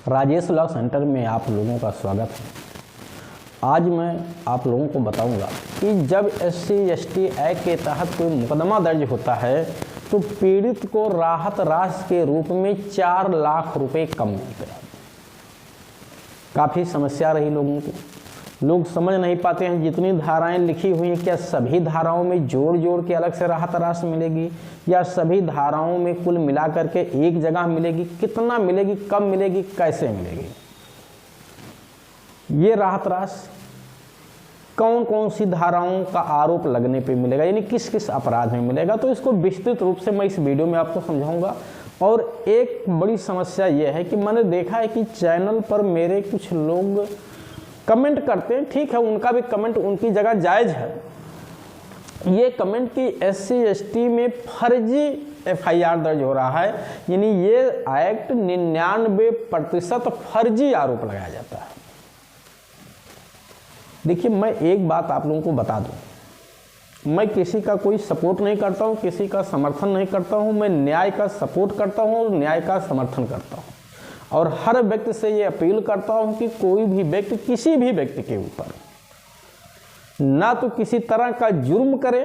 Rajesh law centre में आप लोगों का स्वागत है। आज मैं आप लोगों को बताऊंगा कि जब SC/ST एक्ट के तहत कोई मुकदमा दर्ज होता है तो पीड़ित को राहत राशि के रूप में 4 लाख रुपए कम मिलते हैं। काफ़ी समस्या रही लोगों को, लोग समझ नहीं पाते हैं जितनी धाराएं लिखी हुई हैं, क्या सभी धाराओं में जोड़ जोड़ के अलग से राहत राशि मिलेगी या सभी धाराओं में कुल मिला करके एक जगह मिलेगी, कितना मिलेगी, कब मिलेगी, कैसे मिलेगी। ये राहत राशि कौन कौन सी धाराओं का आरोप लगने पे मिलेगा, यानी किस किस अपराध में मिलेगा, तो इसको विस्तृत रूप से मैं इस वीडियो में आपको समझाऊंगा। और एक बड़ी समस्या यह है कि मैंने देखा है कि चैनल पर मेरे कुछ लोग कमेंट करते हैं, ठीक है, उनका भी कमेंट उनकी जगह जायज़ है। ये कमेंट कि SC/ST में फर्जी FIR दर्ज हो रहा है, यानी ये एक्ट 99% फर्जी आरोप लगाया जाता है। देखिए, मैं एक बात आप लोगों को बता दूं, मैं किसी का कोई सपोर्ट नहीं करता हूं, किसी का समर्थन नहीं करता हूं, मैं न्याय का सपोर्ट करता हूं और न्याय का समर्थन करता हूं। और हर व्यक्ति से ये अपील करता हूं कि कोई भी व्यक्ति किसी भी व्यक्ति के ऊपर ना तो किसी तरह का जुर्म करे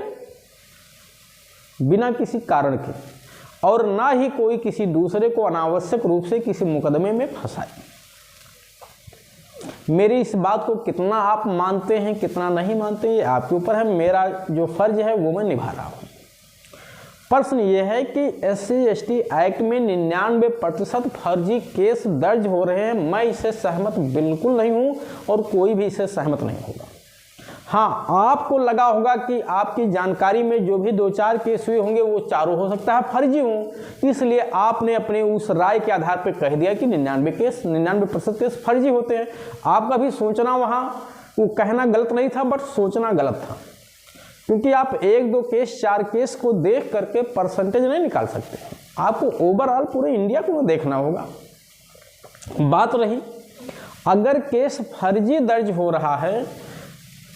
बिना किसी कारण के, और ना ही कोई किसी दूसरे को अनावश्यक रूप से किसी मुकदमे में फंसाए। मेरी इस बात को कितना आप मानते हैं कितना नहीं मानते ये आपके ऊपर है, मेरा जो फर्ज है वो मैं निभा रहा हूं। प्रश्न ये है कि SC/ST एक्ट में 99% फर्जी केस दर्ज हो रहे हैं। मैं इससे सहमत बिल्कुल नहीं हूं और कोई भी इससे सहमत नहीं होगा। हाँ, आपको लगा होगा कि आपकी जानकारी में जो भी 2-4 केस हुए होंगे वो चारों हो सकता है फर्जी हों, इसलिए आपने अपने उस राय के आधार पर कह दिया कि 99% केस फर्जी होते हैं। आपका भी सोचना वहाँ वो कहना गलत नहीं था, बट सोचना गलत था, क्योंकि आप 1-2 केस 4 केस को देख करके परसेंटेज नहीं निकाल सकते। आपको ओवरऑल पूरे इंडिया को देखना होगा। बात रही अगर केस फर्जी दर्ज हो रहा है,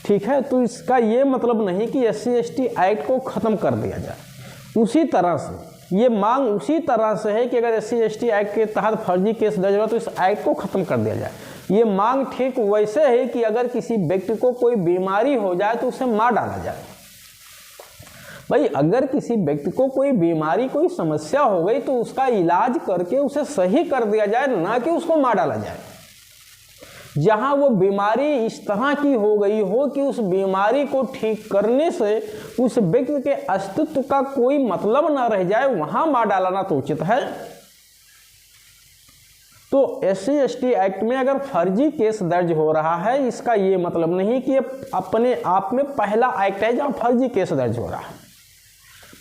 ठीक है, तो इसका ये मतलब नहीं कि SC/ST एक्ट को ख़त्म कर दिया जाए। उसी तरह से ये मांग उसी तरह से है कि अगर SC/ST एक्ट के तहत फर्जी केस दर्ज हो तो इस एक्ट को ख़त्म कर दिया जाए। ये मांग ठीक वैसे है कि अगर किसी व्यक्ति को कोई बीमारी हो जाए तो उसे मार डाला जाए। भाई, अगर किसी व्यक्ति को कोई बीमारी कोई समस्या हो गई तो उसका इलाज करके उसे सही कर दिया जाए, ना कि उसको मार डाला जाए। जहां वो बीमारी इस तरह की हो गई हो कि उस बीमारी को ठीक करने से उस व्यक्ति के अस्तित्व का कोई मतलब ना रह जाए, वहां मार डालना तो उचित है। तो SC/ST एक्ट में अगर फर्जी केस दर्ज हो रहा है, इसका ये मतलब नहीं कि अपने आप में पहला एक्ट है जहां फर्जी केस दर्ज हो रहा है।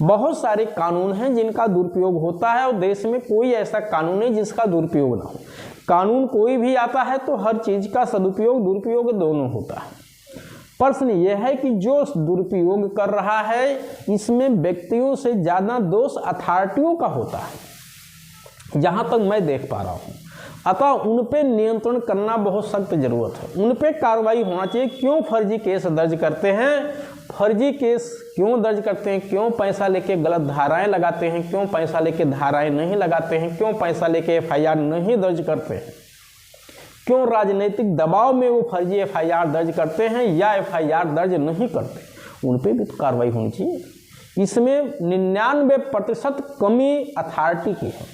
बहुत सारे कानून हैं जिनका दुरुपयोग होता है और देश में कोई ऐसा कानून नहीं जिसका दुरुपयोग ना हो। कानून कोई भी आता है तो हर चीज का सदुपयोग दुरुपयोग दोनों होता है। प्रश्न यह है कि जो दुरुपयोग कर रहा है इसमें व्यक्तियों से ज़्यादा दोष अथॉरिटियों का होता है, जहाँ तक मैं देख पा रहा हूँ। अतः उन पे नियंत्रण करना बहुत सख्त जरूरत है, उन पे कार्रवाई होना चाहिए। क्यों फर्जी केस दर्ज करते हैं, फर्जी केस क्यों दर्ज करते हैं, क्यों पैसा लेके गलत धाराएं लगाते हैं, क्यों पैसा लेके धाराएं नहीं लगाते हैं, क्यों पैसा लेके FIR नहीं दर्ज करते हैं, क्यों राजनीतिक दबाव में वो फर्जी FIR दर्ज करते हैं या FIR दर्ज नहीं करते, उन पे भी तो कार्रवाई होनी चाहिए। इसमें 99% कमी अथॉरिटी की है,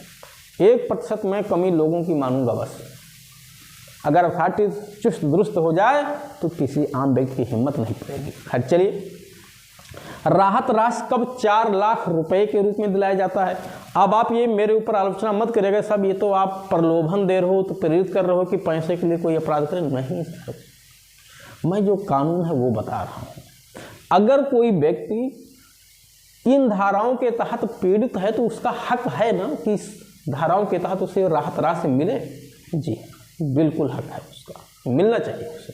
1% में कमी लोगों की मानूंगा बस। अगर अथॉरिटी चुस्त दुरुस्त हो जाए तो किसी आम व्यक्ति की हिम्मत नहीं पड़ेगी। खैर चलिए, राहत राशि कब 4 लाख रुपए के रूप में दिलाया जाता है। अब आप ये मेरे ऊपर आलोचना मत करिएगा सब, ये तो आप प्रलोभन दे रहे हो, तो प्रेरित कर रहे हो कि पैसे के लिए कोई अपराध करे। नहीं सर, मैं जो कानून है वो बता रहा हूँ। अगर कोई व्यक्ति इन धाराओं के तहत पीड़ित है तो उसका हक है ना कि इस धाराओं के तहत उसे राहत राशि मिले। जी बिल्कुल हक है, उसका मिलना चाहिए उसे,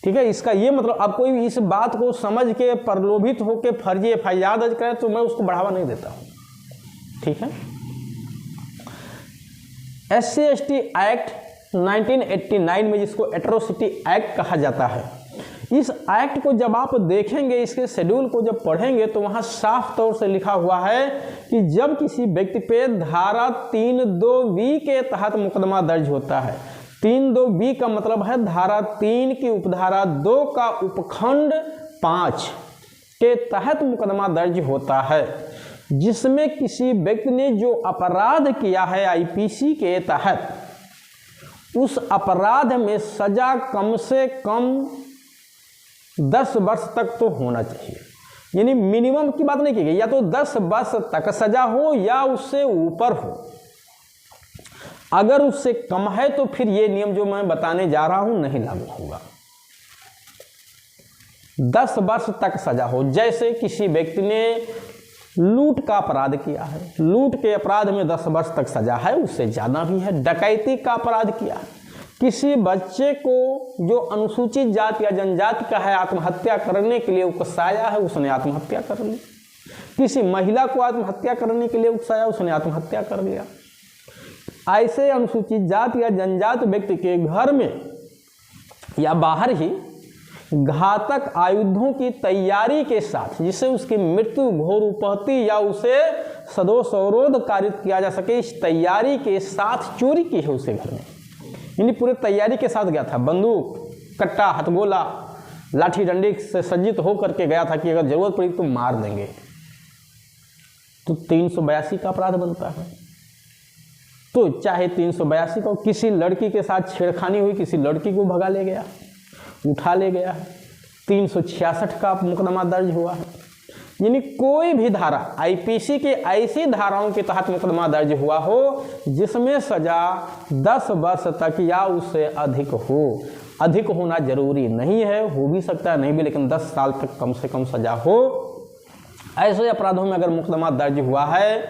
ठीक है। इसका ये मतलब अब कोई इस बात को समझ के प्रलोभित होकर फर्जी FIR दर्ज करे तो मैं उसको बढ़ावा नहीं देता हूँ, ठीक है। SC/ST एक्ट 1989 में, जिसको एट्रोसिटी एक्ट कहा जाता है, इस एक्ट को जब आप देखेंगे, इसके शेड्यूल को जब पढ़ेंगे, तो वहाँ साफ तौर से लिखा हुआ है कि जब किसी व्यक्ति पे धारा 3(2)(b) के तहत मुकदमा दर्ज होता है, 3(2)(b) का मतलब है धारा 3 की उपधारा 2 का उपखंड 5 के तहत मुकदमा दर्ज होता है, जिसमें किसी व्यक्ति ने जो अपराध किया है आईपीसी के तहत, उस अपराध में सजा कम से कम 10 वर्ष तक तो होना चाहिए। यानी मिनिमम की बात नहीं की गई, या तो 10 वर्ष तक सजा हो या उससे ऊपर हो। अगर उससे कम है तो फिर ये नियम जो मैं बताने जा रहा हूं नहीं लागू होगा। 10 वर्ष तक सजा हो, जैसे किसी व्यक्ति ने लूट का अपराध किया है, लूट के अपराध में 10 वर्ष तक सजा है, उससे ज़्यादा भी है। डकैती का अपराध किया है, किसी बच्चे को जो अनुसूचित जाति या जनजाति का है आत्महत्या करने के लिए उकसाया है, उसने आत्महत्या कर ली। किसी महिला को आत्महत्या करने के लिए उकसाया, उसने आत्महत्या कर लिया। ऐसे अनुसूचित जाति या जनजाति व्यक्ति के घर में या बाहर ही घातक आयुधों की तैयारी के साथ, जिससे उसकी मृत्यु, घोर उपहति या उसे सदोष अवरोध कारित किया जा सके, इस तैयारी के साथ चोरी की है उसके घर में। यानी पूरे तैयारी के साथ गया था, बंदूक, कट्टा, हथगोला, लाठी डंडी से सज्जित होकर के गया था कि अगर जरूरत पड़ी तो मार देंगे, तो 382 का अपराध बनता है। तो चाहे 382 का, किसी लड़की के साथ छेड़खानी हुई, किसी लड़की को भगा ले गया, उठा ले गया है, 366 का मुकदमा दर्ज हुआ है। यानी कोई भी धारा आईपीसी के ऐसी धाराओं के तहत मुकदमा दर्ज हुआ हो जिसमें सजा 10 वर्ष तक या उससे अधिक हो। अधिक होना जरूरी नहीं है, हो भी सकता है, नहीं भी, लेकिन 10 साल तक कम से कम सजा हो। ऐसे अपराधों में अगर मुकदमा दर्ज हुआ है,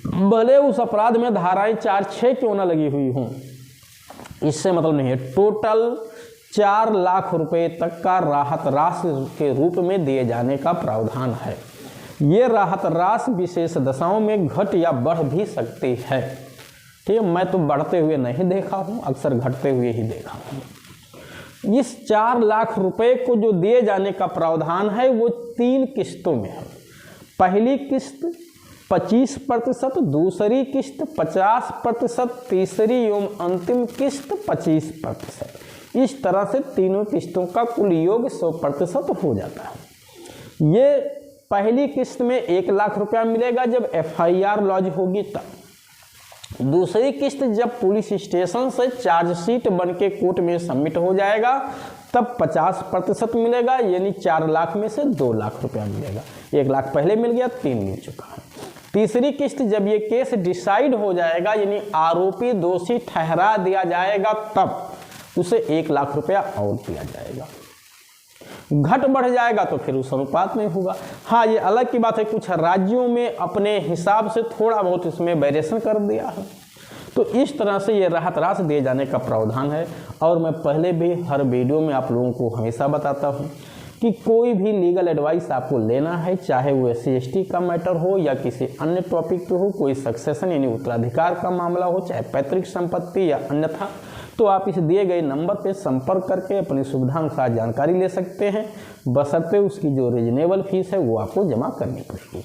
भले उस अपराध में धाराएं 4-6 क्यों न लगी हुई हों, इससे मतलब नहीं है। टोटल 4 लाख रुपए तक का राहत राशि के रूप में दिए जाने का प्रावधान है। ये राहत राशि विशेष दशाओं में घट या बढ़ भी सकती है। ठीक है, मैं तो बढ़ते हुए नहीं देखा हूँ, अक्सर घटते हुए ही देखा हूँ। इस 4 लाख रुपए को जो दिए जाने का प्रावधान है वो 3 किस्तों में है। पहली किस्त 25%, दूसरी किस्त 50%, तीसरी एवं अंतिम किस्त 25%। इस तरह से तीनों किस्तों का कुल योग 100% हो जाता है। ये पहली किस्त में 1 लाख रुपया मिलेगा जब FIR लॉज होगी तब। दूसरी किस्त जब पुलिस स्टेशन से चार्जशीट बन के कोर्ट में सबमिट हो जाएगा तब 50% मिलेगा, यानी 4 लाख में से 2 लाख रुपया मिलेगा। 1 लाख पहले मिल गया, 3 मिल चुका है। तीसरी किस्त जब ये केस डिसाइड हो जाएगा, यानी आरोपी दोषी ठहरा दिया जाएगा, तब उसे 1 लाख रुपया और दिया जाएगा। घट बढ़ जाएगा तो फिर उस अनुपात में होगा। हाँ, ये अलग की बात है, कुछ राज्यों में अपने हिसाब से थोड़ा बहुत इसमें वेरिएशन कर दिया है। तो इस तरह से ये राहत राशि दिए जाने का प्रावधान है। और मैं पहले भी हर वीडियो में आप लोगों को हमेशा बताता हूँ कि कोई भी लीगल एडवाइस आपको लेना है, चाहे वो SC/ST का मैटर हो या किसी अन्य टॉपिक पे हो, कोई सक्सेशन यानी उत्तराधिकार का मामला हो, चाहे पैतृक संपत्ति या अन्यथा, तो आप इस दिए गए नंबर पे संपर्क करके अपनी सुविधानुसार जानकारी ले सकते हैं, बशर्ते उसकी जो रीजनेबल फीस है वो आपको जमा करनी पड़ेगी।